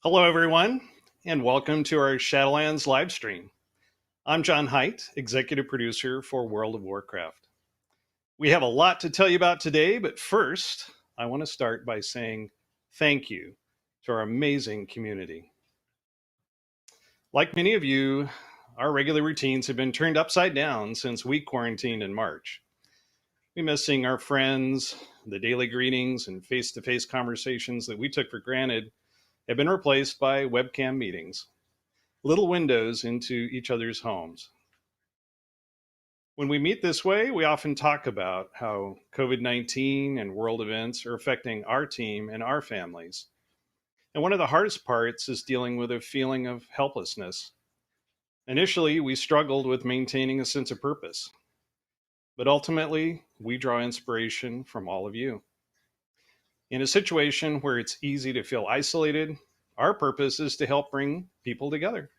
Hello, everyone, and welcome to our Shadowlands live stream. I'm John Haidt, executive producer for World of Warcraft. We have a lot to tell you about today, but first, I want to start by saying thank you to our amazing community. Like many of you, our regular routines have been turned upside down since we quarantined in March. We miss seeing our friends, the daily greetings, and face to face conversations that we took for granted have been replaced by webcam meetings, little windows into each other's homes. When we meet this way, we often talk about how COVID-19 and world events are affecting our team and our families. And one of the hardest parts is dealing with a feeling of helplessness. Initially, we struggled with maintaining a sense of purpose, but ultimately, we draw inspiration from all of you. In a situation where it's easy to feel isolated, our purpose is to help bring people together.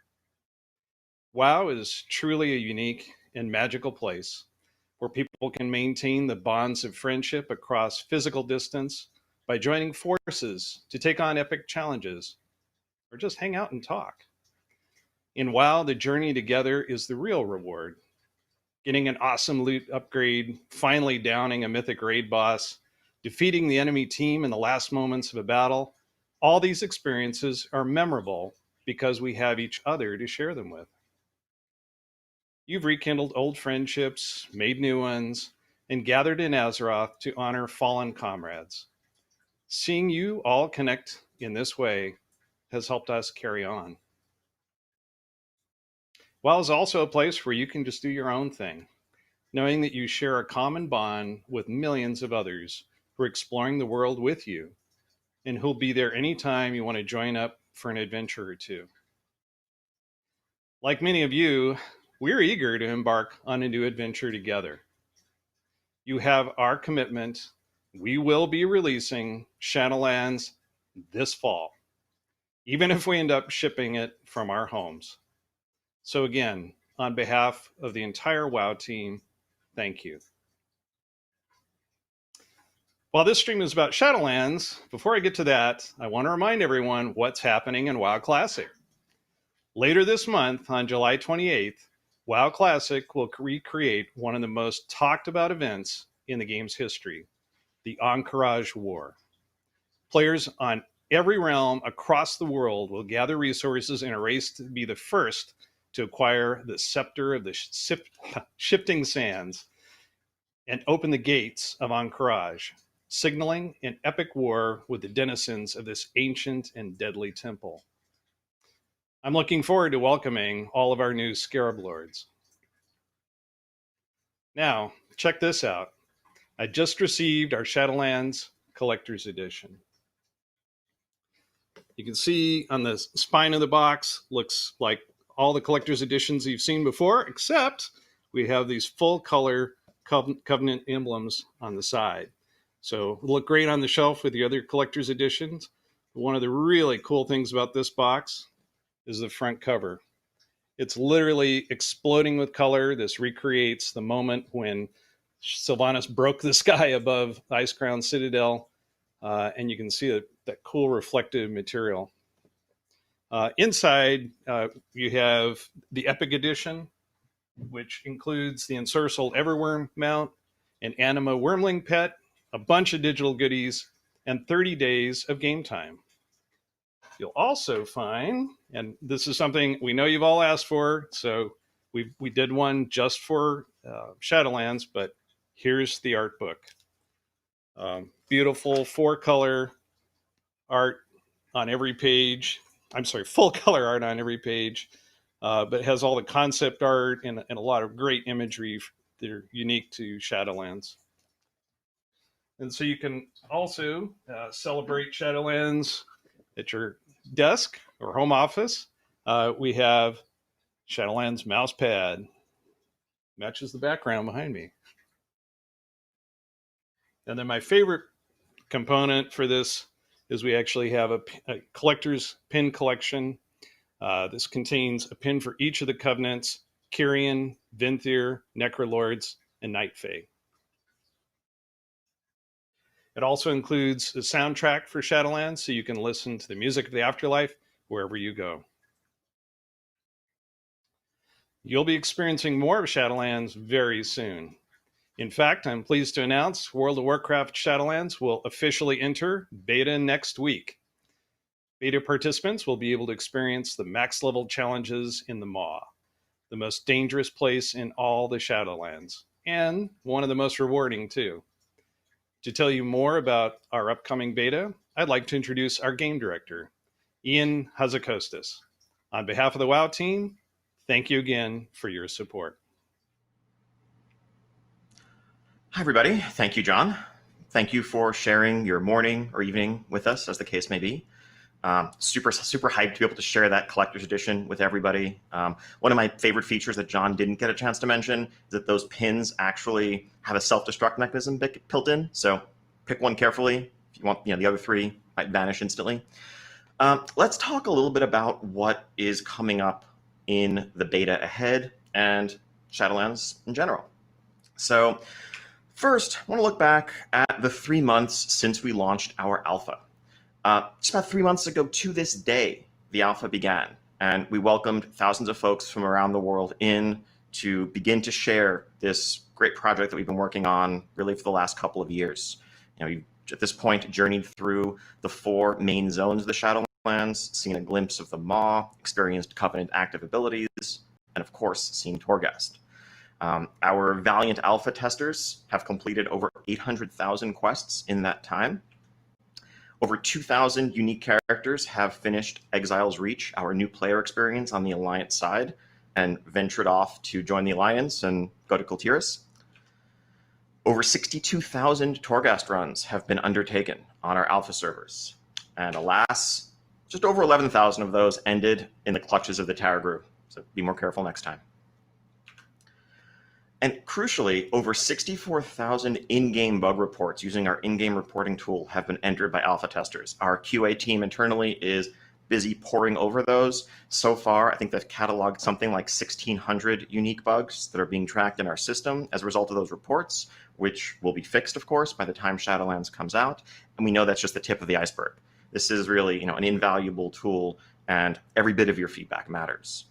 WoW is truly a unique and magical place where people can maintain the bonds of friendship across physical distance by joining forces to take on epic challenges or just hang out and talk. In WoW, the journey together is the real reward. Getting an awesome loot upgrade, finally downing a mythic raid boss, defeating the enemy team in the last moments of a battle, all these experiences are memorable because we have each other to share them with. You've rekindled old friendships, made new ones, and gathered in Azeroth to honor fallen comrades. Seeing you all connect in this way has helped us carry on. WoW is also a place where you can just do your own thing, knowing that you share a common bond with millions of others who are exploring the world with you and who'll be there anytime you want to join up for an adventure or two. Like many of you, we're eager to embark on a new adventure together. You have our commitment. We will be releasing Shadowlands this fall, even if we end up shipping it from our homes. So again, on behalf of the entire WoW team, thank you. While this stream is about Shadowlands, before I get to that, I want to remind everyone what's happening in WoW Classic. Later this month, on July 28th, WoW Classic will recreate one of the most talked about events in the game's history, the Encourage War. Players on every realm across the world will gather resources in a race to be the first to acquire the Scepter of the Shifting Sands and open the gates of Encourage, signaling an epic war with the denizens of this ancient and deadly temple. I'm looking forward to welcoming all of our new Scarab Lords. Now, check this out. I just received our Shadowlands Collector's Edition. You can see on the spine of the box, looks like all the Collector's Editions you've seen before, except we have these full color Covenant emblems on the side. So it'll look great on the shelf with the other Collector's Editions. One of the really cool things about this box is the front cover. It's literally exploding with color. This recreates the moment when Sylvanas broke the sky above Icecrown Citadel, and you can see that cool reflective material. Inside, you have the Epic Edition, which includes the Ensorcelled Everworm mount, an Anima Wormling pet, a bunch of digital goodies, and 30 days of game time. You'll also find, and this is something we know you've all asked for, so we did one just for Shadowlands, but here's the art book. Beautiful 4-color art on every page. I'm sorry, full color art on every page, but it has all the concept art and a lot of great imagery that are unique to Shadowlands. And so you can also celebrate Shadowlands at your desk or home office. We have Shadowlands mouse pad. Matches the background behind me. And then my favorite component for this is we actually have a collector's pin collection. This contains a pin for each of the covenants: Kyrian, Venthyr, Necrolords, and Night Fae. It also includes a soundtrack for Shadowlands, so you can listen to the music of the afterlife wherever you go. You'll be experiencing more of Shadowlands very soon. In fact, I'm pleased to announce World of Warcraft Shadowlands will officially enter beta next week. Beta participants will be able to experience the max level challenges in the Maw, the most dangerous place in all the Shadowlands, and one of the most rewarding too. To tell you more about our upcoming beta, I'd like to introduce our game director, Ian Hazakostas. On behalf of the WoW team, thank you again for your support. Hi, everybody. Thank you, John. Thank you for sharing your morning or evening with us, as the case may be. Super hyped to be able to share that collector's edition with everybody. One of my favorite features that John didn't get a chance to mention is that those pins actually have a self-destruct mechanism built in. So pick one carefully. If you want, the other three might vanish instantly. Let's talk a little bit about what is coming up in the beta ahead and Shadowlands in general. So first, I want to look back at the 3 months since we launched our alpha. Just about 3 months ago to this day, the alpha began, and we welcomed thousands of folks from around the world in to begin to share this great project that we've been working on really for the last couple of years. We've at this point journeyed through the 4 main zones of the Shadowlands, seen a glimpse of the Maw, experienced Covenant active abilities, and of course, seen Torghast. Our valiant alpha testers have completed over 800,000 quests in that time. Over 2,000 unique characters have finished Exile's Reach, our new player experience on the Alliance side, and ventured off to join the Alliance and go to Kultiris. Over 62,000 Torghast runs have been undertaken on our alpha servers. And alas, just over 11,000 of those ended in the clutches of the Tower Group. So be more careful next time. And crucially, over 64,000 in-game bug reports using our in-game reporting tool have been entered by alpha testers. Our QA team internally is busy poring over those. So far, I think they've cataloged something like 1,600 unique bugs that are being tracked in our system as a result of those reports, which will be fixed, of course, by the time Shadowlands comes out. And we know that's just the tip of the iceberg. This is really, an invaluable tool, and every bit of your feedback matters.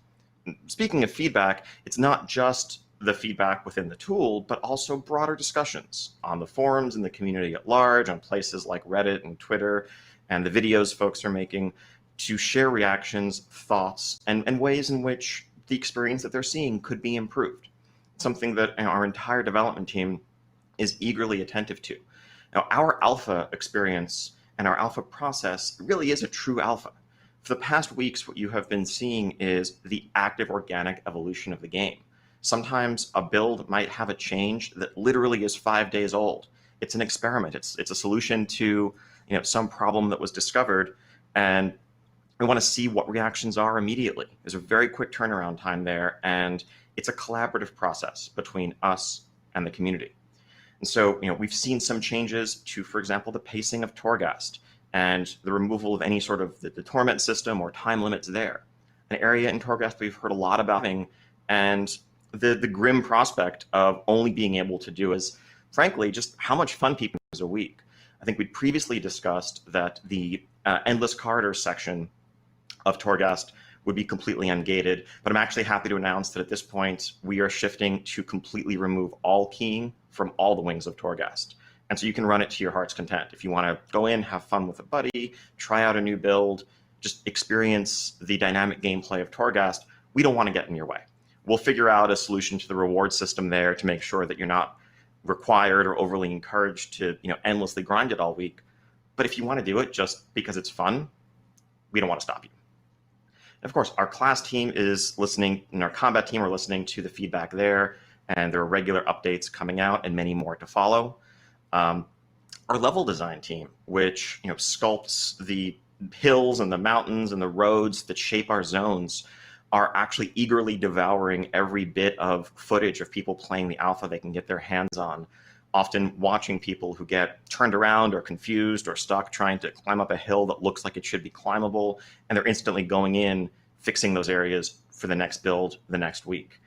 Speaking of feedback, it's not just the feedback within the tool, but also broader discussions on the forums and the community at large, on places like Reddit and Twitter, and the videos folks are making to share reactions, thoughts, and ways in which the experience that they're seeing could be improved. Something that our entire development team is eagerly attentive to. Now, our alpha experience and our alpha process really is a true alpha. For the past weeks, what you have been seeing is the active organic evolution of the game. Sometimes a build might have a change that literally is 5 days old. It's an experiment. It's a solution to some problem that was discovered, and we want to see what reactions are immediately. There's a very quick turnaround time there, and it's a collaborative process between us and the community. And so we've seen some changes to, for example, the pacing of Torghast and the removal of any sort of the torment system or time limits there. An area in Torghast we've heard a lot about, and the grim prospect of only being able to do is, frankly, just how much fun people is a week. I think we'd previously discussed that the Endless Corridor section of Torghast would be completely ungated, but I'm actually happy to announce that at this point, we are shifting to completely remove all keying from all the wings of Torghast. And so you can run it to your heart's content. If you want to go in, have fun with a buddy, try out a new build, just experience the dynamic gameplay of Torghast, we don't want to get in your way. We'll figure out a solution to the reward system there to make sure that you're not required or overly encouraged to endlessly grind it all week. But if you want to do it just because it's fun, we don't want to stop you. And of course, our class team is listening, and our combat team are listening to the feedback there, and there are regular updates coming out and many more to follow. Our level design team, which sculpts the hills and the mountains and the roads that shape our zones, are actually eagerly devouring every bit of footage of people playing the alpha they can get their hands on, often watching people who get turned around or confused or stuck trying to climb up a hill that looks like it should be climbable, and they're instantly going in, fixing those areas for the next build the next week.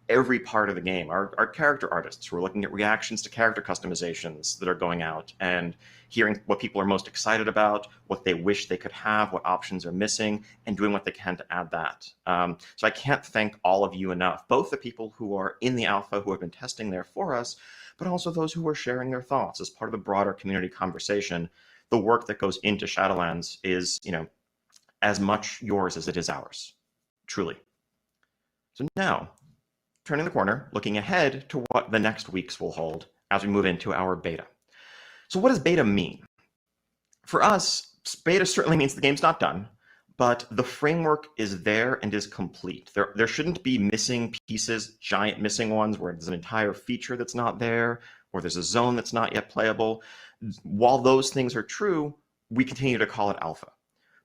Every part of the game, our character artists who are looking at reactions to character customizations that are going out and hearing what people are most excited about, what they wish they could have, what options are missing, and doing what they can to add that. So I can't thank all of you enough, both the people who are in the alpha who have been testing there for us, but also those who are sharing their thoughts as part of the broader community conversation. The work that goes into Shadowlands is, as much yours as it is ours, truly. So now, turning the corner, looking ahead to what the next weeks will hold as we move into our beta. So what does beta mean? For us, beta certainly means the game's not done, but the framework is there and is complete. There shouldn't be missing pieces, giant missing ones where there's an entire feature that's not there, or there's a zone that's not yet playable. While those things are true, we continue to call it alpha.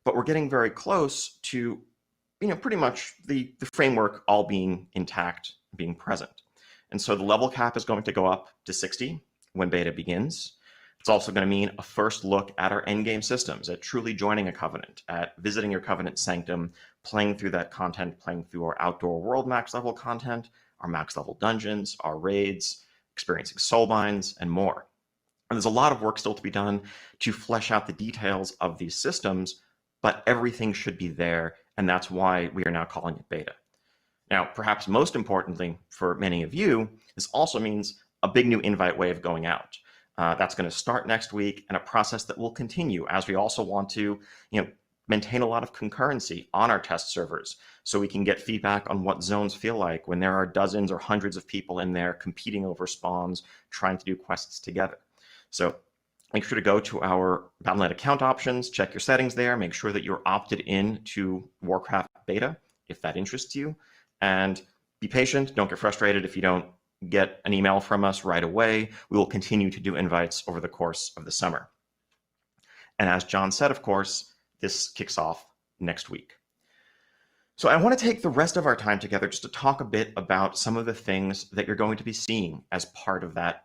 But we're getting very close to pretty much the framework all being intact, being present. And so the level cap is going to go up to 60 when beta begins. It's also going to mean a first look at our endgame systems, at truly joining a covenant, at visiting your covenant sanctum, playing through that content, playing through our outdoor world max level content, our max level dungeons, our raids, experiencing soulbinds, and more. And there's a lot of work still to be done to flesh out the details of these systems, but everything should be there, and that's why we are now calling it beta. Now, perhaps most importantly for many of you, this also means a big new invite wave going out. That's going to start next week, and a process that will continue as we also want to maintain a lot of concurrency on our test servers so we can get feedback on what zones feel like when there are dozens or hundreds of people in there competing over spawns, trying to do quests together. So make sure to go to our Battle.net account options, check your settings there, make sure that you're opted in to Warcraft beta if that interests you, and be patient. Don't get frustrated if you don't get an email from us right away. We will continue to do invites over the course of the summer. And as John said, of course, this kicks off next week. So I want to take the rest of our time together just to talk a bit about some of the things that you're going to be seeing as part of that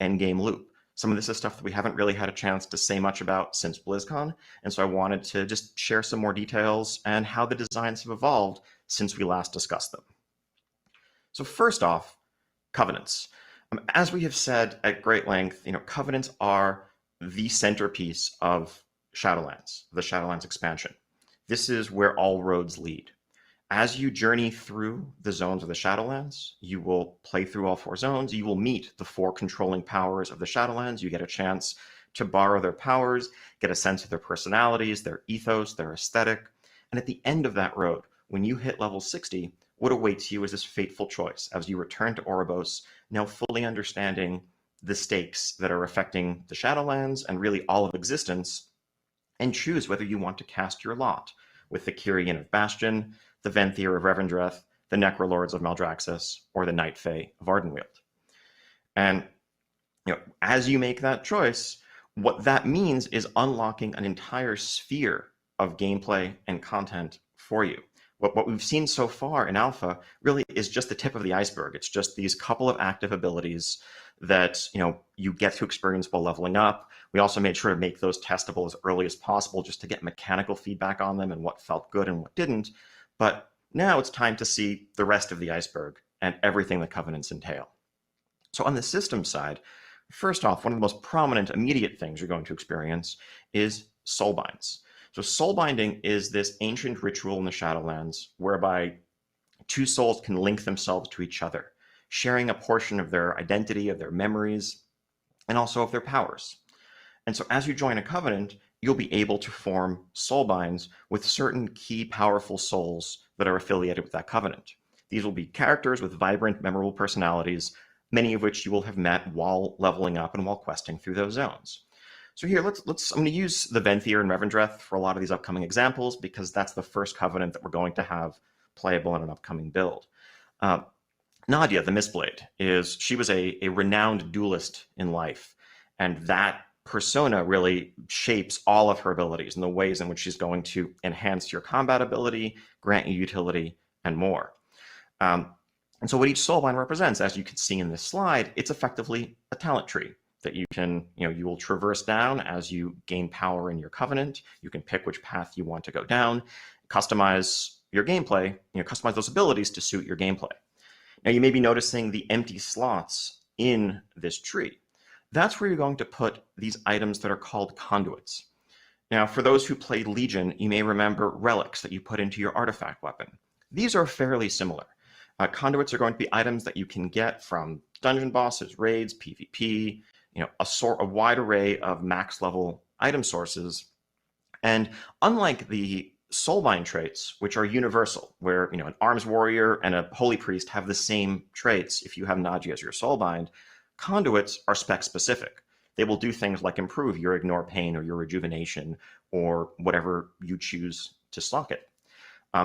endgame loop. Some of this is stuff that we haven't really had a chance to say much about since BlizzCon, and so I wanted to just share some more details and how the designs have evolved since we last discussed them. So first off, covenants. As we have said at great length, covenants are the centerpiece of Shadowlands, the Shadowlands expansion. This is where all roads lead. As you journey through the zones of the Shadowlands, you will play through all 4 zones. You will meet the 4 controlling powers of the Shadowlands. You get a chance to borrow their powers, get a sense of their personalities, their ethos, their aesthetic. And at the end of that road, when you hit level 60, what awaits you is this fateful choice as you return to Oribos, now fully understanding the stakes that are affecting the Shadowlands and really all of existence, and choose whether you want to cast your lot with the Kyrian of Bastion, the Venthyr of Revendreth, the Necrolords of Maldraxxus, or the Night Fae of Ardenweald. And as you make that choice, what that means is unlocking an entire sphere of gameplay and content for you. What we've seen so far in Alpha really is just the tip of the iceberg. It's just these couple of active abilities that you get to experience while leveling up. We also made sure to make those testable as early as possible just to get mechanical feedback on them and what felt good and what didn't. But now it's time to see the rest of the iceberg and everything the covenants entail. So on the system side, first off, one of the most prominent immediate things you're going to experience is soulbinds. So soulbinding is this ancient ritual in the Shadowlands whereby 2 souls can link themselves to each other, sharing a portion of their identity, of their memories, and also of their powers. And so as you join a covenant, you'll be able to form soulbinds with certain key powerful souls that are affiliated with that covenant. These will be characters with vibrant, memorable personalities, many of which you will have met while leveling up and while questing through those zones. So here, I'm going to use the Venthyr and Revendreth for a lot of these upcoming examples because that's the first covenant that we're going to have playable in an upcoming build. Nadia, the Mistblade, she was a renowned duelist in life, and that persona really shapes all of her abilities and the ways in which she's going to enhance your combat ability, grant you utility, and more. And so what each soulbind represents, as you can see in this slide, it's effectively a talent tree that you can, you will traverse down as you gain power in your covenant. You can pick which path you want to go down, customize your gameplay, customize those abilities to suit your gameplay. Now you may be noticing the empty slots in this tree. That's where you're going to put these items that are called conduits. Now, for those who played Legion, you may remember relics that you put into your artifact weapon. These are fairly similar. Conduits are going to be items that you can get from dungeon bosses, raids, PvP, a wide array of max level item sources. And unlike the soulbind traits, which are universal, where an arms warrior and a holy priest have the same traits if you have Naji as your soulbind, conduits are spec specific. They will do things like improve your ignore pain or your rejuvenation or whatever you choose to slot it.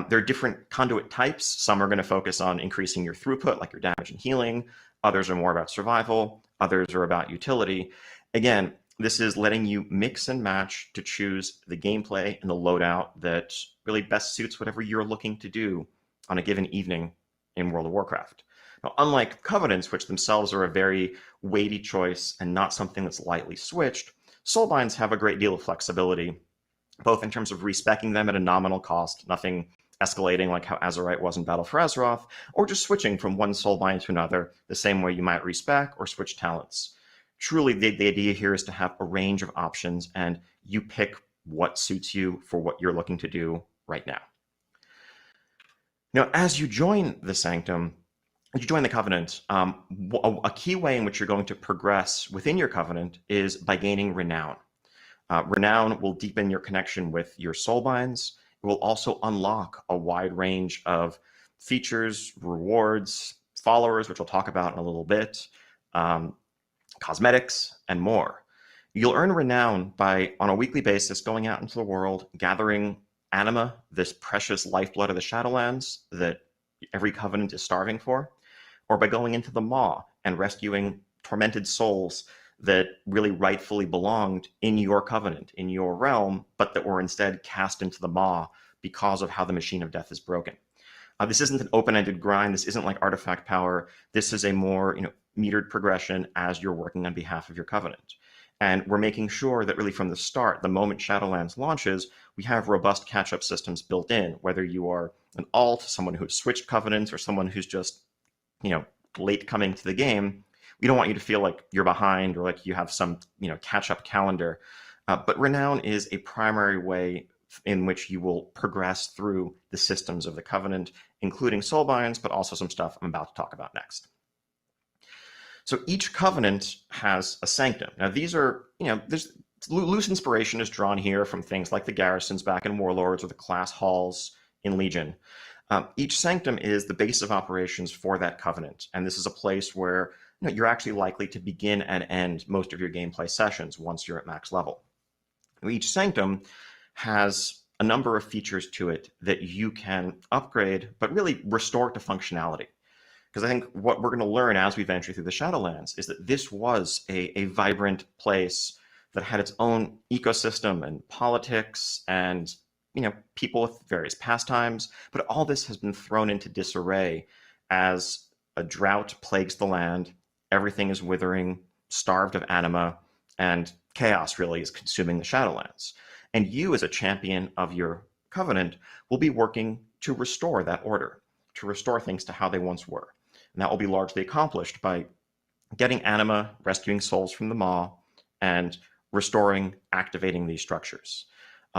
There are different conduit types. Some are going to focus on increasing your throughput, like your damage and healing. Others are more about survival. Others are about utility. Again, this is letting you mix and match to choose the gameplay and the loadout that really best suits whatever you're looking to do on a given evening in World of Warcraft. Now, unlike Covenants, which themselves are a very weighty choice and not something that's lightly switched, Soulbinds have a great deal of flexibility, both in terms of respeccing them at a nominal cost, nothing escalating like how Azerite was in Battle for Azeroth, or just switching from one soulbind to another, the same way you might respec or switch talents. Truly, the idea here is to have a range of options, and you pick what suits you for what you're looking to do right now. Now, as you join the Sanctum, as you join the Covenant, a key way in which you're going to progress within your Covenant is by gaining Renown. Renown will deepen your connection with your soulbinds. It will also unlock a wide range of features, rewards, followers, which we'll talk about in a little bit, cosmetics, and more. You'll earn Renown by, on a weekly basis, going out into the world, gathering anima, this precious lifeblood of the Shadowlands that every Covenant is starving for, or by going into the Maw and rescuing tormented souls that really rightfully belonged in your Covenant, in your realm, but that were instead cast into the Maw because of how the Machine of Death is broken. This isn't an open-ended grind. This isn't like artifact power. This is a more metered progression as you're working on behalf of your Covenant. And we're making sure that really from the start, the moment Shadowlands launches, we have robust catch-up systems built in, whether you are an alt, someone who's switched Covenants, or someone who's just late coming to the game. We don't want you to feel like you're behind or like you have some catch-up calendar. But Renown is a primary way in which you will progress through the systems of the Covenant, including soulbinds, but also some stuff I'm about to talk about next. So each Covenant has a Sanctum. Now these are, there's loose inspiration is drawn here from things like the garrisons back in Warlords or the class halls in Legion. Each Sanctum is the base of operations for that Covenant, and this is a place where you're actually likely to begin and end most of your gameplay sessions once you're at max level. Each Sanctum has a number of features to it that you can upgrade, but really restore to functionality. Because I think what we're going to learn as we venture through the Shadowlands is that this was a vibrant place that had its own ecosystem and politics and people with various pastimes, but all this has been thrown into disarray as a drought plagues the land, everything is withering, starved of anima, and chaos really is consuming the Shadowlands. And you, as a champion of your Covenant, will be working to restore that order, to restore things to how they once were. And that will be largely accomplished by getting anima, rescuing souls from the Maw, and restoring, activating these structures.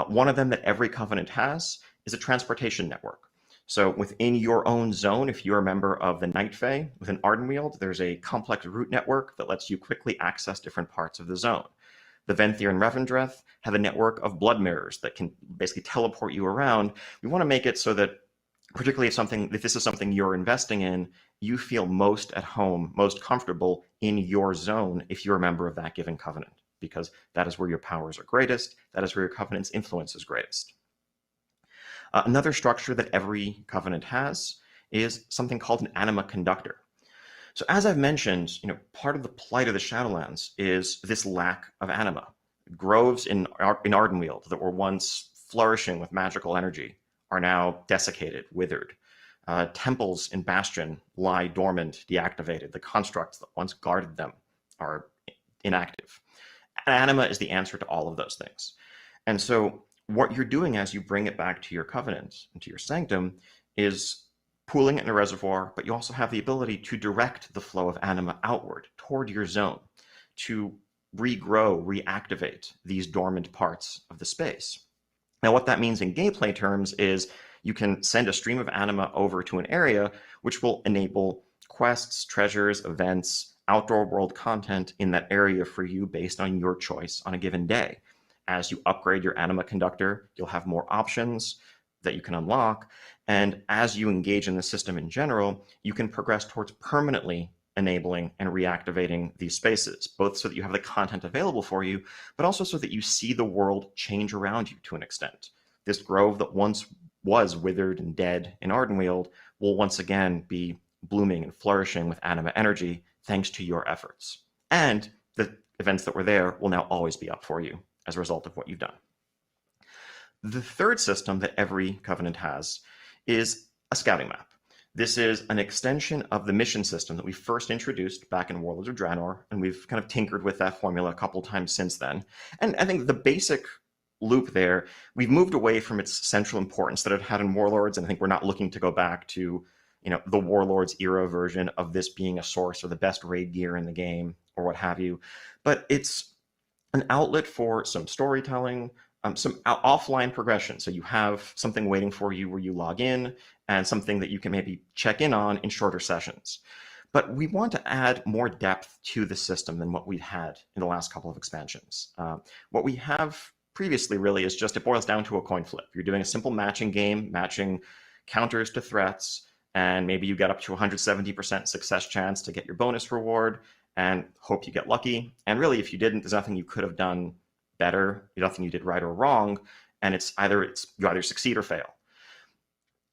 One of them that every Covenant has is a transportation network. So within your own zone, if you're a member of the Night Fae within Ardenweald, there's a complex route network that lets you quickly access different parts of the zone. The Venthyr and Revendreth have a network of blood mirrors that can basically teleport you around. We want to make it so that, particularly if this is something you're investing in, you feel most at home, most comfortable in your zone if you're a member of that given Covenant, because that is where your powers are greatest. That is where your Covenant's influence is greatest. Another structure that every Covenant has is something called an anima conductor. So as I've mentioned, part of the plight of the Shadowlands is this lack of anima. Groves in Ardenweald that were once flourishing with magical energy are now desiccated, withered. Temples in Bastion lie dormant, deactivated. The constructs that once guarded them are inactive. Anima is the answer to all of those things. And so what you're doing as you bring it back to your Covenant and to your Sanctum is pooling it in a reservoir, but you also have the ability to direct the flow of anima outward toward your zone to regrow, reactivate these dormant parts of the space. Now, what that means in gameplay terms is you can send a stream of anima over to an area, which will enable quests, treasures, events, outdoor world content in that area for you based on your choice on a given day. As you upgrade your anima conductor, you'll have more options that you can unlock. And as you engage in the system in general, you can progress towards permanently enabling and reactivating these spaces, both so that you have the content available for you, but also so that you see the world change around you to an extent. This grove that once was withered and dead in Ardenweald will once again be blooming and flourishing with anima energy thanks to your efforts. And the events that were there will now always be up for you as a result of what you've done. The third system that every Covenant has is a scouting map. This is an extension of the mission system that we first introduced back in Warlords of Draenor, and we've kind of tinkered with that formula a couple times since then. And I think the basic loop there, we've moved away from its central importance that it had in Warlords, and I think we're not looking to go back to, the Warlords era version of this being a source or the best raid gear in the game or what have you. But it's an outlet for some storytelling, some offline progression. So you have something waiting for you where you log in and something that you can maybe check in on in shorter sessions. But we want to add more depth to the system than what we've had in the last couple of expansions. What we have previously really is just, it boils down to a coin flip. You're doing a simple matching game, matching counters to threats, and maybe you get up to 170% success chance to get your bonus reward and hope you get lucky. And really, if you didn't, there's nothing you could have done better, nothing you did right or wrong, and you either succeed or fail.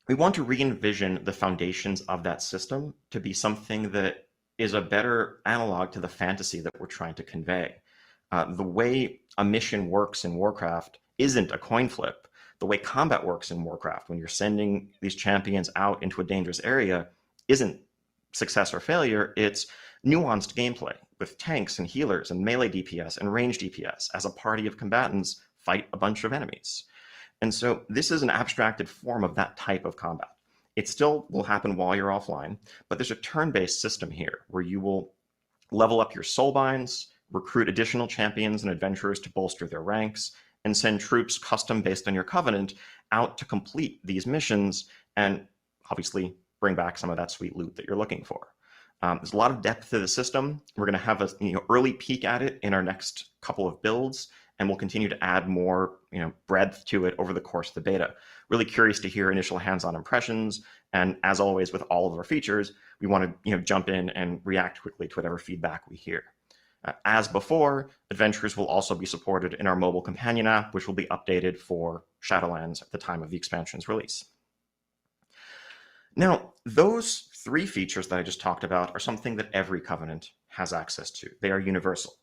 We want to re-envision the foundations of that system to be something that is a better analog to the fantasy that we're trying to convey. The way a mission works in Warcraft isn't a coin flip. The way combat works in Warcraft, when you're sending these champions out into a dangerous area, isn't success or failure, it's nuanced gameplay with tanks and healers and melee DPS and range DPS as a party of combatants fight a bunch of enemies. And so this is an abstracted form of that type of combat. It still will happen while you're offline, but there's a turn-based system here where you will level up your soulbinds, recruit additional champions and adventurers to bolster their ranks, and send troops custom based on your Covenant out to complete these missions and obviously bring back some of that sweet loot that you're looking for. There's a lot of depth to the system. We're going to have a early peek at it in our next couple of builds, and we'll continue to add more breadth to it over the course of the beta. Really curious to hear initial hands-on impressions, and as always with all of our features, we want to jump in and react quickly to whatever feedback we hear. As before, adventurers will also be supported in our mobile companion app, which will be updated for Shadowlands at the time of the expansion's release. Now, those three features that I just talked about are something that every Covenant has access to. They are universal.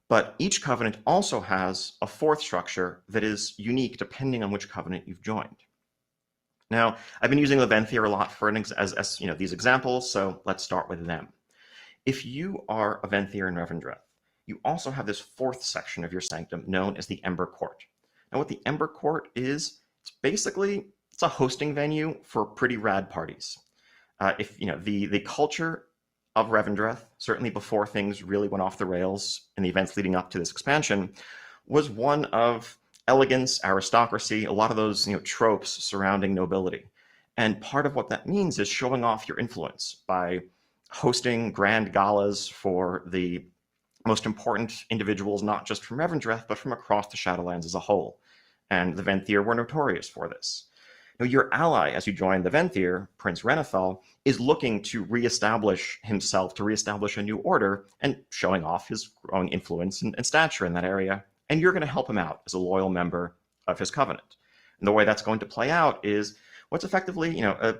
But each Covenant also has a fourth structure that is unique depending on which Covenant you've joined. Now, I've been using Leventhir a lot for as these examples, so let's start with them. If you are a Venthyr in Revendreth, you also have this fourth section of your sanctum known as the Ember Court. Now, what the Ember Court is, it's a hosting venue for pretty rad parties. The culture of Revendreth, certainly before things really went off the rails in the events leading up to this expansion, was one of elegance, aristocracy, a lot of those tropes surrounding nobility. And part of what that means is showing off your influence by hosting grand galas for the most important individuals, not just from Revendreth, but from across the Shadowlands as a whole. And the Venthyr were notorious for this. Now, your ally, as you join the Venthyr, Prince Renethal, is looking to reestablish himself, to reestablish a new order, and showing off his growing influence and stature in that area. And you're going to help him out as a loyal member of his Covenant. And the way that's going to play out is what's effectively, a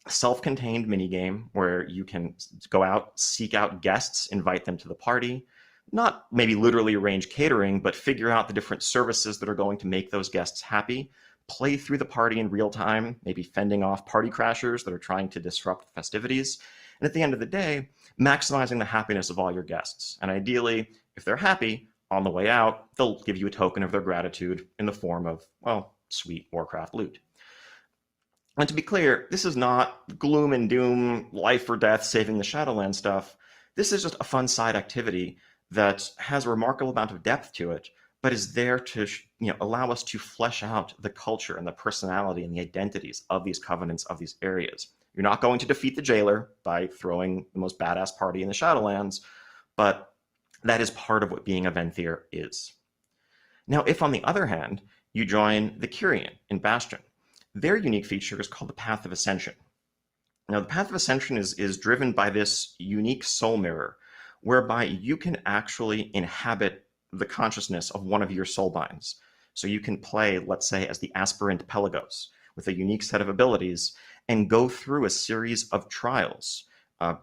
self-contained minigame where you can go out, seek out guests, invite them to the party, not maybe literally arrange catering, but figure out the different services that are going to make those guests happy, play through the party in real time, maybe fending off party crashers that are trying to disrupt festivities, and at the end of the day, maximizing the happiness of all your guests. And ideally, if they're happy, on the way out, they'll give you a token of their gratitude in the form of, well, sweet Warcraft loot. And to be clear, this is not gloom and doom, life or death, saving the Shadowlands stuff. This is just a fun side activity that has a remarkable amount of depth to it, but is there to allow us to flesh out the culture and the personality and the identities of these covenants, of these areas. You're not going to defeat the jailer by throwing the most badass party in the Shadowlands, but that is part of what being a Venthyr is. Now, if on the other hand, you join the Kyrian in Bastion, their unique feature is called the Path of Ascension. Now, the Path of Ascension is driven by this unique soul mirror, whereby you can actually inhabit the consciousness of one of your soulbinds. So you can play, let's say, as the aspirant Pelagos with a unique set of abilities and go through a series of trials,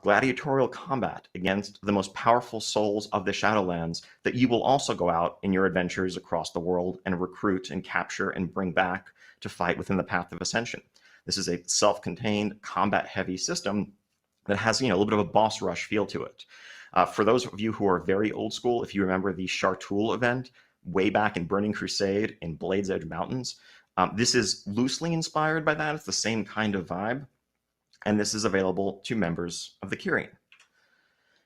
gladiatorial combat against the most powerful souls of the Shadowlands that you will also go out in your adventures across the world and recruit and capture and bring back to fight within the Path of Ascension. This is a self-contained, combat-heavy system that has a little bit of a boss rush feel to it. For those of you who are very old school, if you remember the Chartoul event way back in Burning Crusade in Blades Edge Mountains, this is loosely inspired by that. It's the same kind of vibe, and this is available to members of the Kyrian.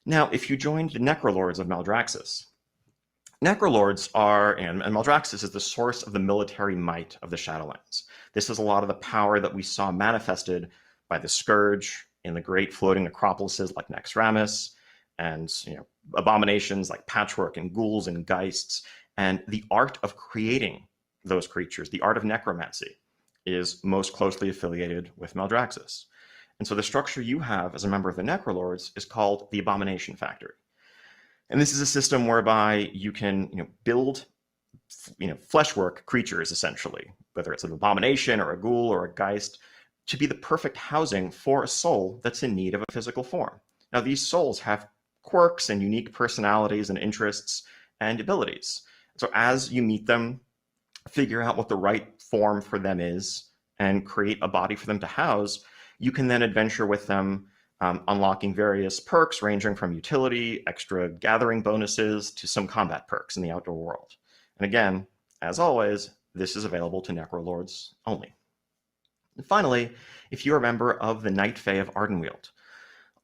Now, if you joined the Necrolords of Maldraxxus, Necrolords are, and Maldraxxus is the source of the military might of the Shadowlands. This is a lot of the power that we saw manifested by the Scourge in the great floating necropolises like Naxxramas, and abominations like Patchwork and ghouls and geists. And the art of creating those creatures, the art of necromancy, is most closely affiliated with Maldraxxus. And so the structure you have as a member of the Necrolords is called the Abomination Factory. And this is a system whereby you can build fleshwork creatures, essentially, whether it's an abomination or a ghoul or a geist, to be the perfect housing for a soul that's in need of a physical form. Now, these souls have quirks and unique personalities and interests and abilities. So as you meet them, figure out what the right form for them is, and create a body for them to house, you can then adventure with them, unlocking various perks ranging from utility, extra gathering bonuses, to some combat perks in the outdoor world. And again, as always, this is available to Necrolords only. And finally, if you're a member of the Night Fae of Ardenweald,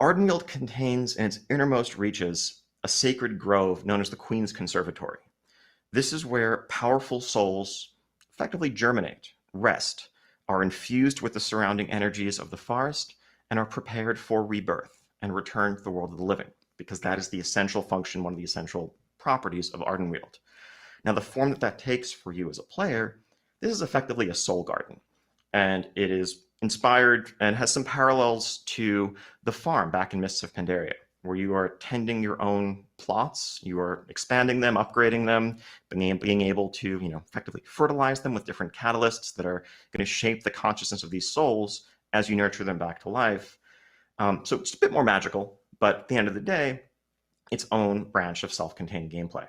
Ardenweald contains in its innermost reaches a sacred grove known as the Queen's Conservatory. This is where powerful souls effectively germinate, rest, are infused with the surrounding energies of the forest, and are prepared for rebirth and return to the world of the living, because that is the essential function, one of the essential properties of Ardenweald. Now, the form that takes for you as a player, this is effectively a soul garden, and it is inspired and has some parallels to the farm back in Mists of Pandaria, where you are tending your own plots, you are expanding them, upgrading them, being able to effectively fertilize them with different catalysts that are going to shape the consciousness of these souls as you nurture them back to life. So it's a bit more magical, but at the end of the day, its own branch of self-contained gameplay.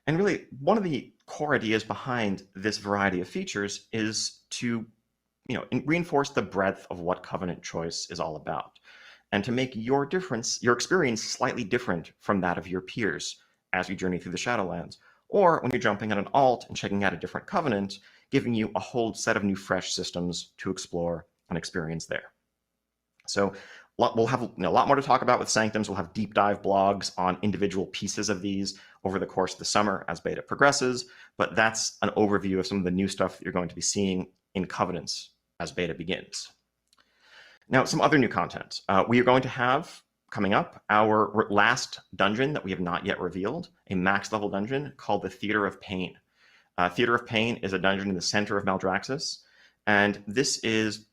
And really, one of the core ideas behind this variety of features is to reinforce the breadth of what Covenant choice is all about, and to make your experience slightly different from that of your peers as you journey through the Shadowlands, or when you're jumping on an alt and checking out a different Covenant, giving you a whole set of new fresh systems to explore and experience there. So we'll have a lot more to talk about with Sanctums. We'll have deep dive blogs on individual pieces of these over the course of the summer as beta progresses, but that's an overview of some of the new stuff that you're going to be seeing in Covenants as beta begins. Now, some other new content. We are going to have, coming up, our last dungeon that we have not yet revealed, a max level dungeon called the Theater of Pain. Theater of Pain is a dungeon in the center of Maldraxxus, and this is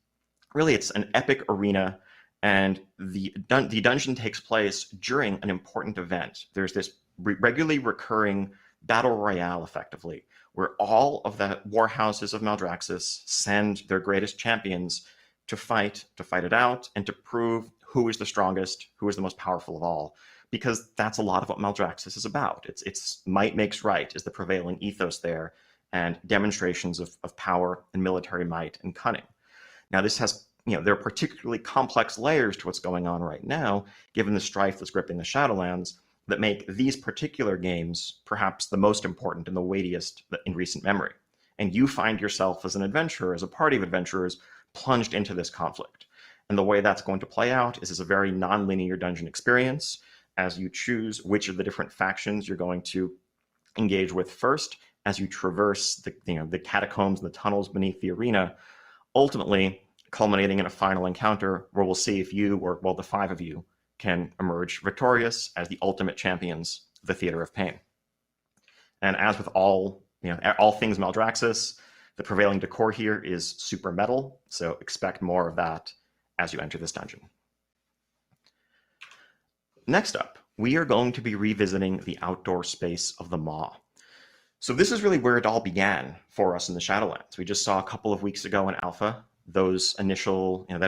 really, it's an epic arena, and the dungeon takes place during an important event. There's this regularly recurring battle royale, effectively, where all of the war houses of Maldraxxus send their greatest champions to fight it out, and to prove who is the strongest, who is the most powerful of all, because that's a lot of what Maldraxxus is about. It's might makes right is the prevailing ethos there, and demonstrations of power and military might and cunning. Now, this has, there are particularly complex layers to what's going on right now, given the strife that's gripping the Shadowlands, that make these particular games perhaps the most important and the weightiest in recent memory. And you find yourself as an adventurer, as a party of adventurers, plunged into this conflict. And the way that's going to play out is as a very non-linear dungeon experience as you choose which of the different factions you're going to engage with first as you traverse the catacombs and the tunnels beneath the arena, ultimately culminating in a final encounter where we'll see if you, or well, the 5 of you, can emerge victorious as the ultimate champions of the Theater of Pain. And as with all things Maldraxxus, the prevailing decor here is super metal, so expect more of that as you enter this dungeon. Next up, we are going to be revisiting the outdoor space of the Maw. So this is really where it all began for us in the Shadowlands. We just saw a couple of weeks ago in Alpha that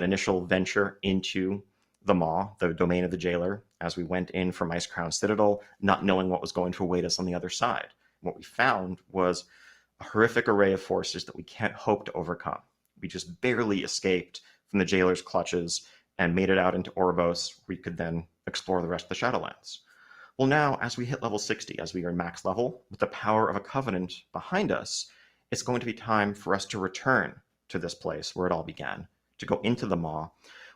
initial venture into the Maw, the domain of the Jailer, as we went in from Icecrown Citadel, not knowing what was going to await us on the other side. What we found was a horrific array of forces that we can't hope to overcome. We just barely escaped from the Jailer's clutches and made it out into Oribos, where we could then explore the rest of the Shadowlands. Well, now, as we hit level 60, as we are max level, with the power of a Covenant behind us, it's going to be time for us to return to this place where it all began, to go into the Maw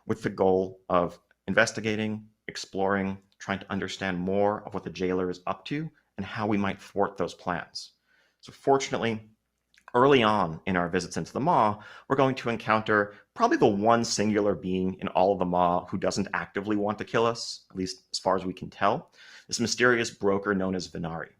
with the goal of investigating, exploring, trying to understand more of what the Jailer is up to and how we might thwart those plans. So fortunately, early on in our visits into the Maw, we're going to encounter probably the one singular being in all of the Maw who doesn't actively want to kill us, at least as far as we can tell, this mysterious broker known as Venari.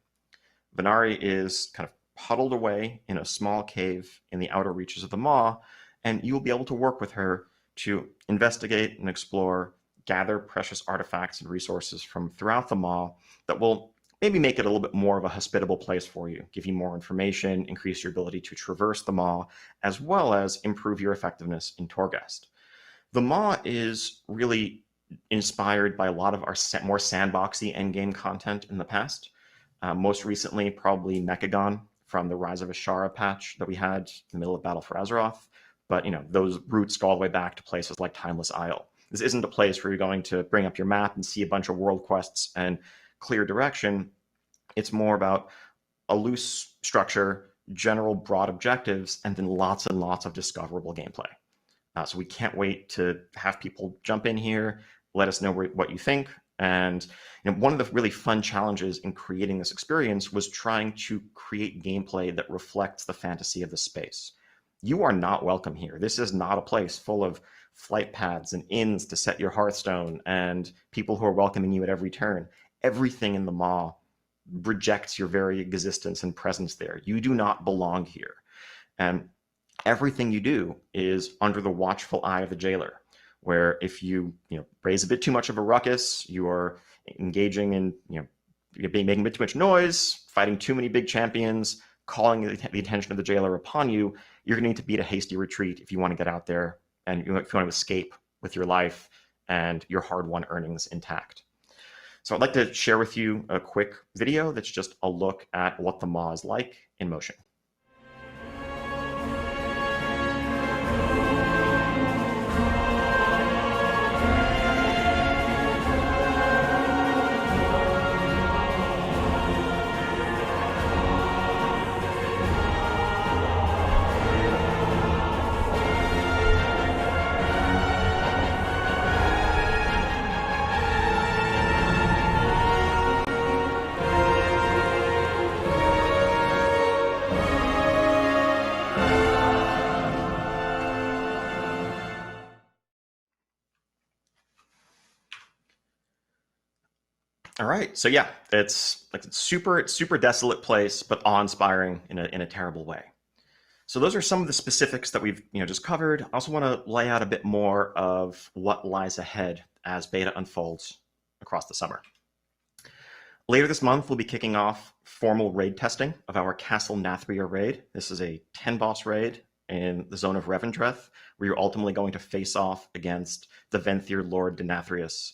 Venari is kind of huddled away in a small cave in the outer reaches of the Maw, and you will be able to work with her to investigate and explore, gather precious artifacts and resources from throughout the Maw that will maybe make it a little bit more of a hospitable place for you, give you more information, increase your ability to traverse the Maw, as well as improve your effectiveness in Torghast. The Maw is really inspired by a lot of our more sandboxy endgame content in the past. Most recently, probably Mechagon from the Rise of Ashara patch that we had in the middle of Battle for Azeroth. But those roots go all the way back to places like Timeless Isle. This isn't a place where you're going to bring up your map and see a bunch of world quests and clear direction. It's more about a loose structure, general broad objectives, and then lots and lots of discoverable gameplay. So we can't wait to have people jump in here, let us know what you think. And one of the really fun challenges in creating this experience was trying to create gameplay that reflects the fantasy of the space. You are not welcome here. This is not a place full of flight paths and inns to set your Hearthstone and people who are welcoming you at every turn. Everything in the Maw rejects your very existence and presence there. You do not belong here. And everything you do is under the watchful eye of the Jailer, where if you raise a bit too much of a ruckus, you are engaging in you're making a bit too much noise, fighting too many big champions, calling the attention of the Jailer upon you, you're going to need to beat a hasty retreat if you want to get out there and if you want to escape with your life and your hard-won earnings intact. So I'd like to share with you a quick video that's just a look at what the Maw is like in motion. All right, so yeah, it's super desolate place, but awe-inspiring in a terrible way. So those are some of the specifics that we've just covered. I also want to lay out a bit more of what lies ahead as beta unfolds across the summer. Later this month, we'll be kicking off formal raid testing of our Castle Nathria raid. This is a 10-boss raid in the zone of Revendreth, where you're ultimately going to face off against the Venthyr Lord Denathrius,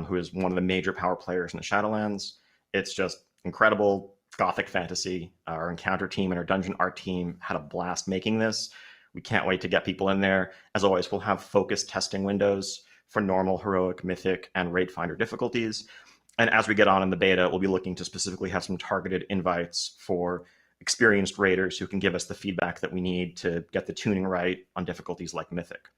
who is one of the major power players in the Shadowlands. It's just incredible gothic fantasy. Our encounter team and our dungeon art team had a blast making this. We can't wait to get people in there. As always, we'll have focused testing windows for normal, heroic, mythic, and raid finder difficulties. And as we get on in the beta, we'll be looking to specifically have some targeted invites for experienced raiders who can give us the feedback that we need to get the tuning right on difficulties like Mythic.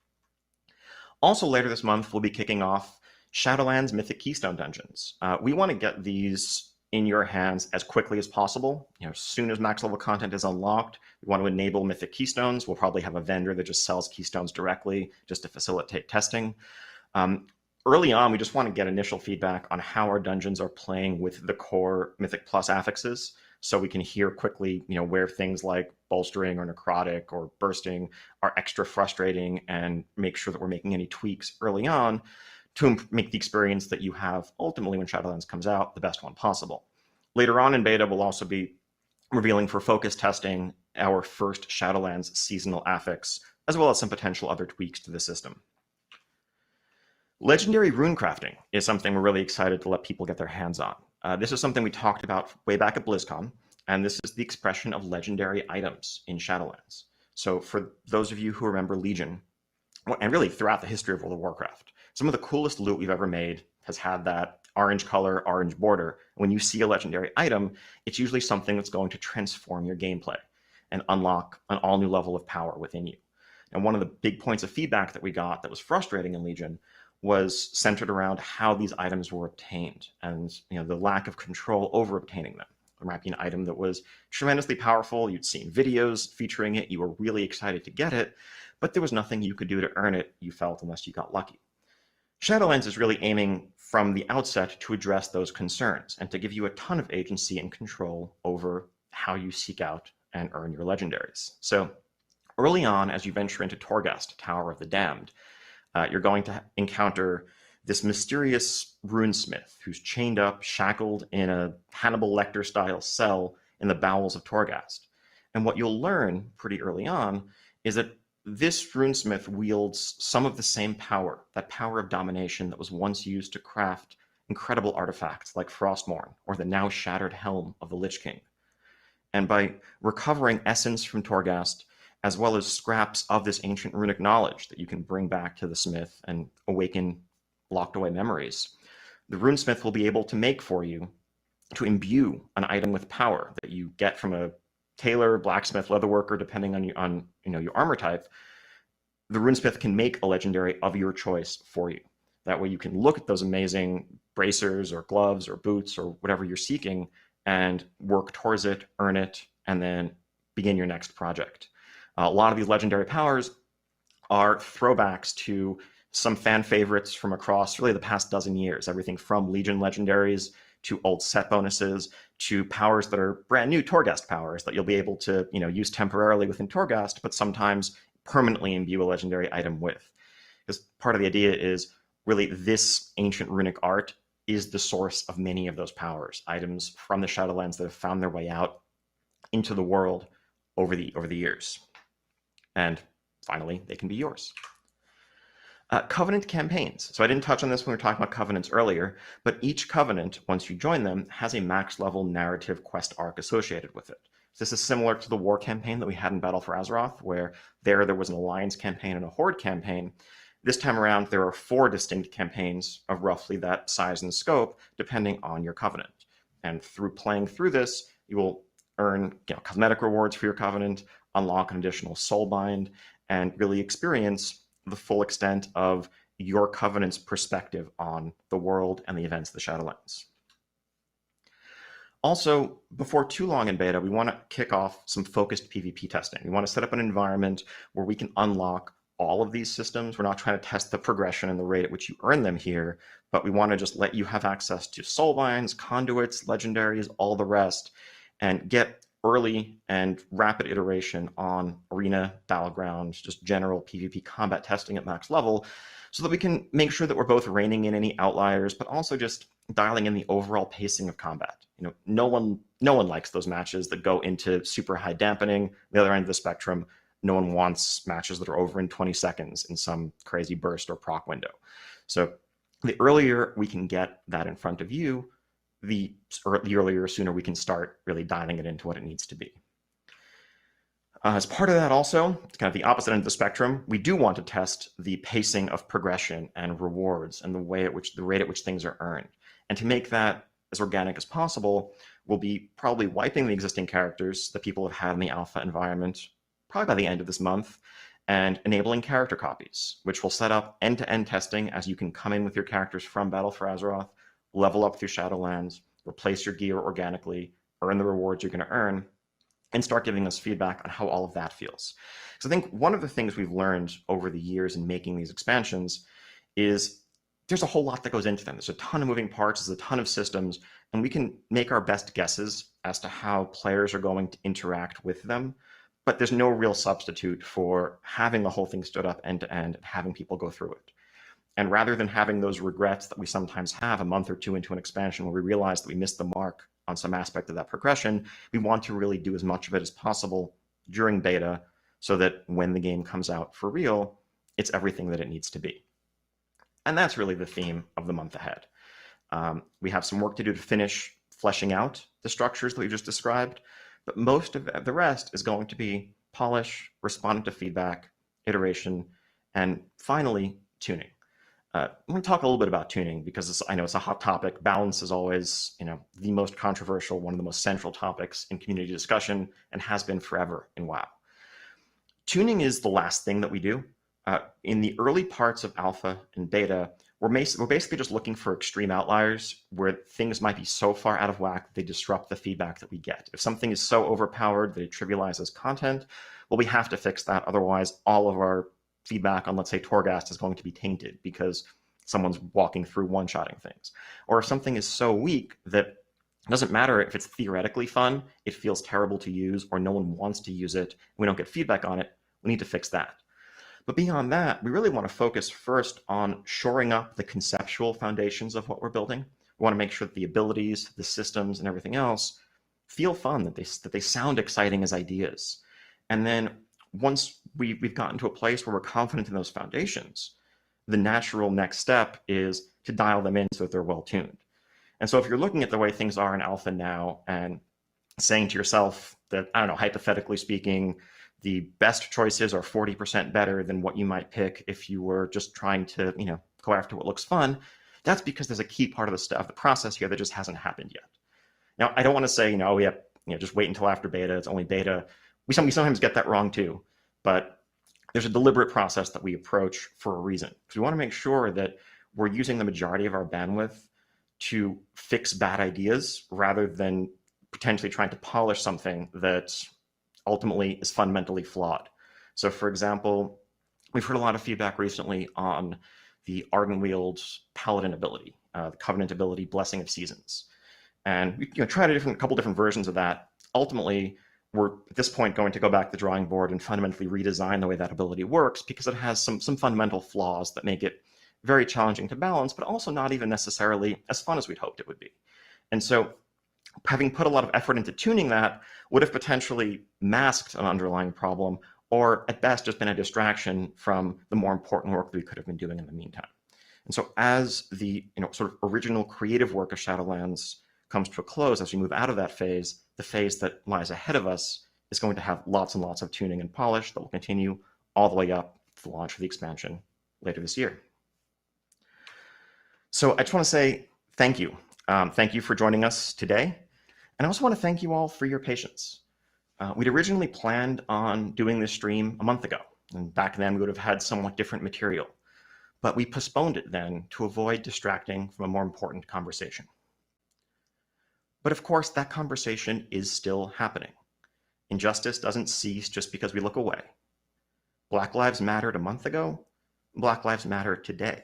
Also later this month, we'll be kicking off Shadowlands Mythic Keystone Dungeons. We want to get these in your hands as quickly as possible. As soon as max level content is unlocked, we want to enable Mythic Keystones. We'll probably have a vendor that just sells Keystones directly just to facilitate testing. Early on, we just want to get initial feedback on how our dungeons are playing with the core Mythic Plus affixes, so we can hear quickly, where things like bolstering or necrotic or bursting are extra frustrating, and make sure that we're making any tweaks early on to make the experience that you have ultimately when Shadowlands comes out the best one possible. Later on in beta, we'll also be revealing for focus testing our first Shadowlands seasonal affix, as well as some potential other tweaks to the system. Legendary rune crafting is something we're really excited to let people get their hands on. This is something we talked about way back at BlizzCon, and this is the expression of legendary items in Shadowlands. So for those of you who remember Legion, and really throughout the history of World of Warcraft, some of the coolest loot we've ever made has had that orange color, orange border. When you see a legendary item, it's usually something that's going to transform your gameplay and unlock an all new level of power within you. And one of the big points of feedback that we got that was frustrating in Legion was centered around how these items were obtained and the lack of control over obtaining them. There might be an item that was tremendously powerful, you'd seen videos featuring it, you were really excited to get it, but there was nothing you could do to earn it, you felt, unless you got lucky. Shadowlands is really aiming from the outset to address those concerns and to give you a ton of agency and control over how you seek out and earn your legendaries. So early on, as you venture into Torghast, Tower of the Damned, you're going to encounter this mysterious runesmith who's chained up, shackled in a Hannibal Lecter-style cell in the bowels of Torghast. And what you'll learn pretty early on is that this runesmith wields some of the same power, that power of domination that was once used to craft incredible artifacts like Frostmourne or the now shattered helm of the Lich King. And by recovering essence from Torghast, as well as scraps of this ancient runic knowledge that you can bring back to the smith and awaken locked away memories, the runesmith will be able to make for you, to imbue an item with power that you get from a tailor, blacksmith, leatherworker, depending on your armor type. The runesmith can make a legendary of your choice for you. That way you can look at those amazing bracers or gloves or boots or whatever you're seeking and work towards it, earn it, and then begin your next project. A lot of these legendary powers are throwbacks to some fan favorites from across really the past dozen years, everything from Legion legendaries to old set bonuses to powers that are brand new Torghast powers that you'll be able to use temporarily within Torghast, but sometimes permanently imbue a legendary item with. Because part of the idea is really this ancient runic art is the source of many of those powers, items from the Shadowlands that have found their way out into the world over the years. And finally, they can be yours. Covenant campaigns. So I didn't touch on this when we were talking about covenants earlier, but each covenant, once you join them, has a max level narrative quest arc associated with it. This is similar to the war campaign that we had in Battle for Azeroth, where there was an alliance campaign and a horde campaign. This time around, there are 4 distinct campaigns of roughly that size and scope, depending on your covenant. And through playing through this, you will earn cosmetic rewards for your covenant, unlock an additional soulbind, and really experience the full extent of your covenant's perspective on the world and the events of the Shadowlands. Also, before too long in beta, we want to kick off some focused PvP testing. We want to set up an environment where we can unlock all of these systems. We're not trying to test the progression and the rate at which you earn them here, but we want to just let you have access to soulbinds, conduits, legendaries, all the rest, and get early and rapid iteration on arena, battlegrounds, just general PvP combat testing at max level, so that we can make sure that we're both reining in any outliers, but also just dialing in the overall pacing of combat. No one likes those matches that go into super high dampening. The other end of the spectrum, no one wants matches that are over in 20 seconds in some crazy burst or proc window. So the earlier we can get that in front of you, the earlier, sooner we can start really dialing it into what it needs to be. As part of that also, it's kind of the opposite end of the spectrum, we do want to test the pacing of progression and rewards and the rate at which things are earned. And to make that as organic as possible, we'll be probably wiping the existing characters that people have had in the alpha environment probably by the end of this month, and enabling character copies, which will set up end-to-end testing as you can come in with your characters from Battle for Azeroth, level up through Shadowlands, replace your gear organically, earn the rewards you're going to earn, and start giving us feedback on how all of that feels. So I think one of the things we've learned over the years in making these expansions is there's a whole lot that goes into them. There's a ton of moving parts, there's a ton of systems, and we can make our best guesses as to how players are going to interact with them. But there's no real substitute for having the whole thing stood up end to end and having people go through it. And rather than having those regrets that we sometimes have a month or two into an expansion where we realize that we missed the mark on some aspect of that progression, we want to really do as much of it as possible during beta so that when the game comes out for real, it's everything that it needs to be. And that's really the theme of the month ahead. We have some work to do to finish fleshing out the structures that we just described, but most of the rest is going to be polish, responding to feedback, iteration, and finally, tuning. I'm going to talk a little bit about tuning because I know it's a hot topic. Balance is always, the most controversial, one of the most central topics in community discussion, and has been forever in WoW. Tuning is the last thing that we do. In the early parts of alpha and beta, we're basically just looking for extreme outliers where things might be so far out of whack they disrupt the feedback that we get. If something is so overpowered that it trivializes content, well, we have to fix that. Otherwise, all of our feedback on, let's say, Torghast is going to be tainted because someone's walking through one-shotting things. Or if something is so weak that it doesn't matter if it's theoretically fun, it feels terrible to use, or no one wants to use it, we don't get feedback on it, we need to fix that. But beyond that, we really want to focus first on shoring up the conceptual foundations of what we're building. We want to make sure that the abilities, the systems, and everything else feel fun, that they sound exciting as ideas. And then once we've gotten to a place where we're confident in those foundations, the natural next step is to dial them in so that they're well-tuned. And so if you're looking at the way things are in alpha now and saying to yourself that, I don't know, hypothetically speaking, the best choices are 40% better than what you might pick if you were just trying to, go after what looks fun, that's because there's a key part of the process here that just hasn't happened yet. Now, I don't want to say, just wait until after beta, it's only beta. We sometimes get that wrong too, but there's a deliberate process that we approach for a reason. Because we want to make sure that we're using the majority of our bandwidth to fix bad ideas rather than potentially trying to polish something that ultimately is fundamentally flawed. So for example, we've heard a lot of feedback recently on the Ardenweald's Paladin ability, the Covenant ability, Blessing of Seasons. And we tried a couple different versions of that. Ultimately, we're at this point going to go back to the drawing board and fundamentally redesign the way that ability works because it has some fundamental flaws that make it very challenging to balance, but also not even necessarily as fun as we'd hoped it would be. And so having put a lot of effort into tuning that would have potentially masked an underlying problem, or at best just been a distraction from the more important work that we could have been doing in the meantime. And so as the sort of original creative work of Shadowlands comes to a close, as we move out of that phase, the phase that lies ahead of us is going to have lots and lots of tuning and polish that will continue all the way up to the launch of the expansion later this year. So I just want to say thank you. Thank you for joining us today. And I also want to thank you all for your patience. We'd originally planned on doing this stream a month ago, and back then we would have had somewhat different material. But we postponed it then to avoid distracting from a more important conversation. But of course, that conversation is still happening. Injustice doesn't cease just because we look away. Black Lives Mattered a month ago, Black Lives Matter today.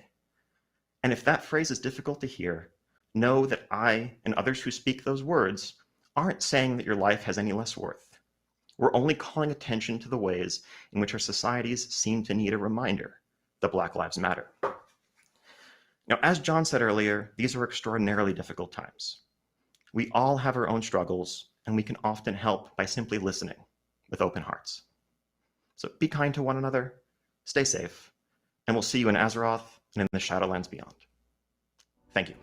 And if that phrase is difficult to hear, know that I and others who speak those words aren't saying that your life has any less worth. We're only calling attention to the ways in which our societies seem to need a reminder that Black Lives Matter. Now, as John said earlier, these are extraordinarily difficult times. We all have our own struggles, and we can often help by simply listening with open hearts. So be kind to one another, stay safe, and we'll see you in Azeroth and in the Shadowlands beyond. Thank you.